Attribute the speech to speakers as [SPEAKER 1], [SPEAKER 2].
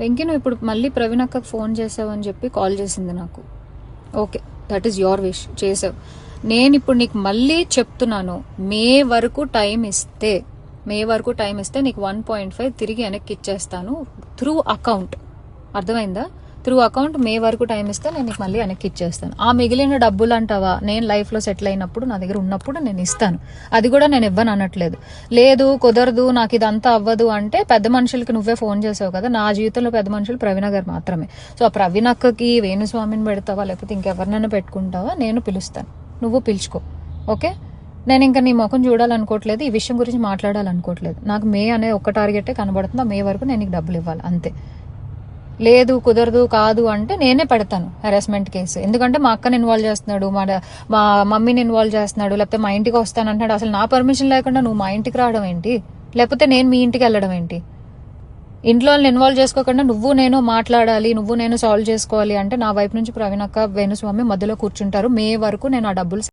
[SPEAKER 1] వెంకీ నువ్వు ఇప్పుడు మళ్ళీ ప్రవీణ్ అక్కకు ఫోన్ చేసావని చెప్పి కాల్ చేసింది నాకు. Okay, that is your wish, చేసావు. నేను ఇప్పుడు నీకు మళ్ళీ చెప్తున్నాను, మే వరకు టైం ఇస్తే నీకు 1.5 తిరిగి వెనక్కి ఇచ్చేస్తాను త్రూ అకౌంట్. అర్థమైందా? త్రూ అకౌంట్ మే వరకు టైం ఇస్తే నేను నీకు మళ్ళీ వెనక్కి ఇచ్చేస్తాను. ఆ మిగిలిన డబ్బులు అంటావా, నేను లైఫ్లో సెటిల్ అయినప్పుడు నా దగ్గర ఉన్నప్పుడు నేను ఇస్తాను. అది కూడా నేను ఇవ్వను అనట్లేదు. లేదు కుదరదు నాకు ఇదంతా అవ్వదు అంటే పెద్ద మనుషులకి నువ్వే ఫోన్ చేసావు కదా. నా జీవితంలో పెద్ద మనుషులు ప్రవీణ గారు మాత్రమే. సో ఆ ప్రవీణ అక్కకి వేణుస్వామిని పెడతావా లేకపోతే ఇంకెవరినైనా పెట్టుకుంటావా, నేను పిలుస్తాను, నువ్వు పిలుచుకో. ఓకే, నేను ఇంకా నీ ముఖం చూడాలనుకోవట్లేదు, ఈ విషయం గురించి మాట్లాడాలనుకోవట్లేదు. నాకు మే అనే ఒక్క టార్గెటే కనబడుతుంది, ఆ మే వరకు నేను నీకు డబ్బులు ఇవ్వాలి అంతే. లేదు కుదరదు కాదు అంటే నేనే పెడతాను హెరాస్మెంట్ కేసు. ఎందుకంటే మా అక్కని ఇన్వాల్వ్ చేస్తున్నాడు, మా మమ్మీని ఇన్వాల్వ్ చేస్తున్నాడు, లేకపోతే మా ఇంటికి వస్తానంటాడు. అసలు నా పర్మిషన్ లేకుండా నువ్వు మా ఇంటికి రావడం ఏంటి, లేకపోతే నేను మీ ఇంటికి వెళ్ళడం ఏంటి? ఇంట్లో వాళ్ళని ఇన్వాల్వ్ చేసుకోకుండా నువ్వు నేను మాట్లాడాలి, నువ్వు నేను సాల్వ్ చేసుకోవాలి అంటే నా వైపు నుంచి ప్రవీణ్ అక్క వేణుస్వామి మధ్యలో కూర్చుంటారు. మే వరకు నేను ఆ డబ్బులు